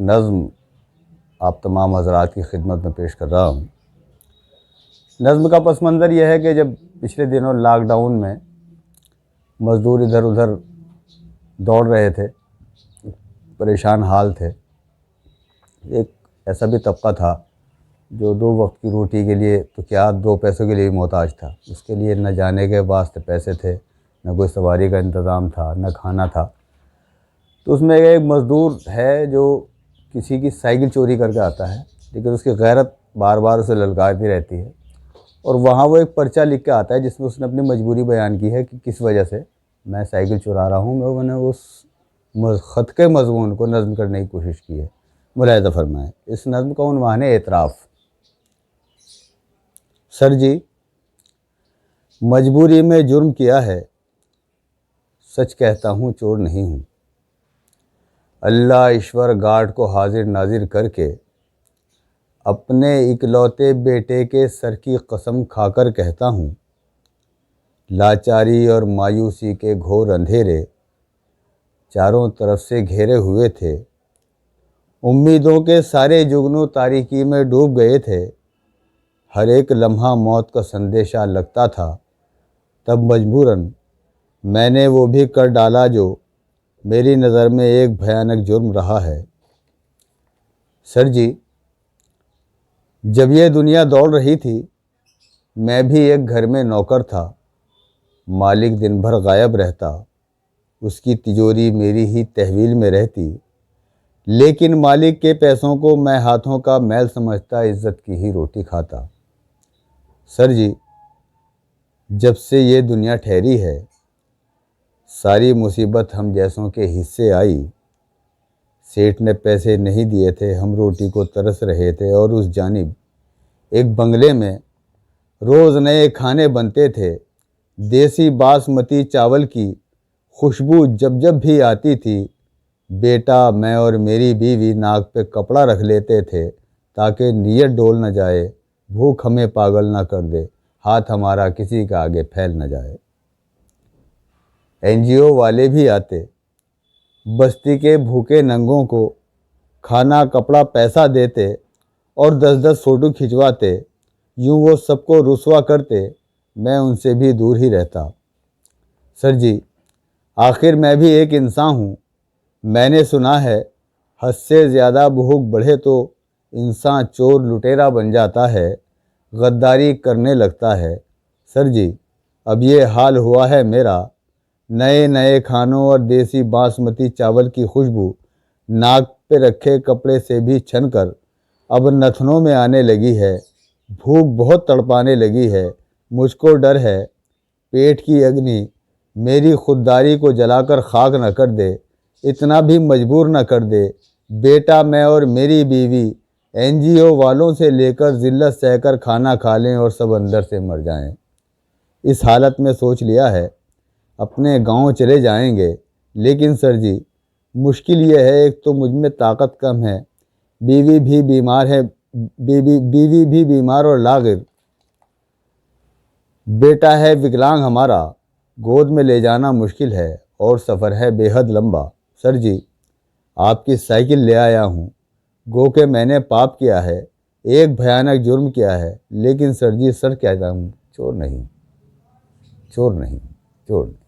नज़्म आप तमाम हज़रात की खिदमत में पेश कर रहा हूँ। नज़्म का पस मंज़र यह है कि जब पिछले दिनों लॉकडाउन में मज़दूर इधर उधर दौड़ रहे थे, परेशान हाल थे। एक ऐसा भी तबका था जो 2 वक्त की रोटी के लिए तो क्या 2 पैसों के लिए भी मोहताज था। उसके लिए न जाने के वास्ते पैसे थे, न कोई सवारी का इंतज़ाम था, न खाना था। तो उसमें एक मज़दूर है जो किसी की साइकिल चोरी करके आता है, लेकिन उसकी गैरत बार बार उसे ललकारती रहती है। और वहाँ वो एक पर्चा लिख के आता है जिसमें उसने अपनी मजबूरी बयान की है कि किस वजह से मैं साइकिल चुरा रहा हूँ। मैंने उस ख़त के मज़मून को नज़्म करने की कोशिश की है। मुलाहिज़ा फरमाएँ। इस नज़्म का उन्वान है एतराफ़। सर जी, मजबूरी में जुर्म किया है, सच कहता हूँ चोर नहीं हूँ। अल्लाह ईश्वर गार्ड को हाजिर नाजिर करके अपने इकलौते बेटे के सर की कसम खाकर कहता हूँ, लाचारी और मायूसी के घोर अंधेरे चारों तरफ से घेरे हुए थे। उम्मीदों के सारे जुगनू तारीकी में डूब गए थे। हर एक लम्हा मौत का संदेशा लगता था। तब मजबूरन मैंने वो भी कर डाला जो मेरी नज़र में एक भयानक जुर्म रहा है। सर जी, जब ये दुनिया दौड़ रही थी, मैं भी एक घर में नौकर था। मालिक दिन भर गायब रहता, उसकी तिजोरी मेरी ही तहवील में रहती। लेकिन मालिक के पैसों को मैं हाथों का मैल समझता, इज्जत की ही रोटी खाता। सर जी, जब से ये दुनिया ठहरी है, सारी मुसीबत हम जैसों के हिस्से आई। सेठ ने पैसे नहीं दिए थे, हम रोटी को तरस रहे थे और उस जानिब एक बंगले में रोज़ नए खाने बनते थे। देसी बासमती चावल की खुशबू जब जब भी आती थी, बेटा, मैं और मेरी बीवी नाक पे कपड़ा रख लेते थे ताकि नीयत डोल न जाए, भूख हमें पागल न कर दे, हाथ हमारा किसी के आगे फैल न जाए। एनजीओ वाले भी आते, बस्ती के भूखे नंगों को खाना कपड़ा पैसा देते और 10-10 फ़ोटो खिंचवाते। यूँ वो सबको रुसवा करते, मैं उनसे भी दूर ही रहता। सर जी, आखिर मैं भी एक इंसान हूँ। मैंने सुना है, हद से ज़्यादा भूख बढ़े तो इंसान चोर लुटेरा बन जाता है, गद्दारी करने लगता है। सर जी, अब ये हाल हुआ है मेरा। नए नए खानों और देसी बासमती चावल की खुशबू नाक पे रखे कपड़े से भी छनकर अब नथनों में आने लगी है। भूख बहुत तड़पाने लगी है। मुझको डर है पेट की अग्नि मेरी खुददारी को जलाकर खाक न कर दे, इतना भी मजबूर न कर दे। बेटा, मैं और मेरी बीवी एनजीओ वालों से लेकर जिल्लत सहकर खाना खा लें और सब अंदर से मर जाएं। इस हालत में सोच लिया है अपने गांव चले जाएंगे। लेकिन सर जी, मुश्किल यह है, एक तो मुझ में ताकत कम है, बीवी भी बीमार है, बीवी भी बीमार और लागिर, बेटा है विकलांग हमारा, गोद में ले जाना मुश्किल है और सफ़र है बेहद लंबा। सर जी, आपकी साइकिल ले आया हूँ। गो के मैंने पाप किया है, एक भयानक जुर्म किया है, लेकिन सर जी, सर कहता हूँ चोर नहीं, चोर नहीं, चोर नहीं।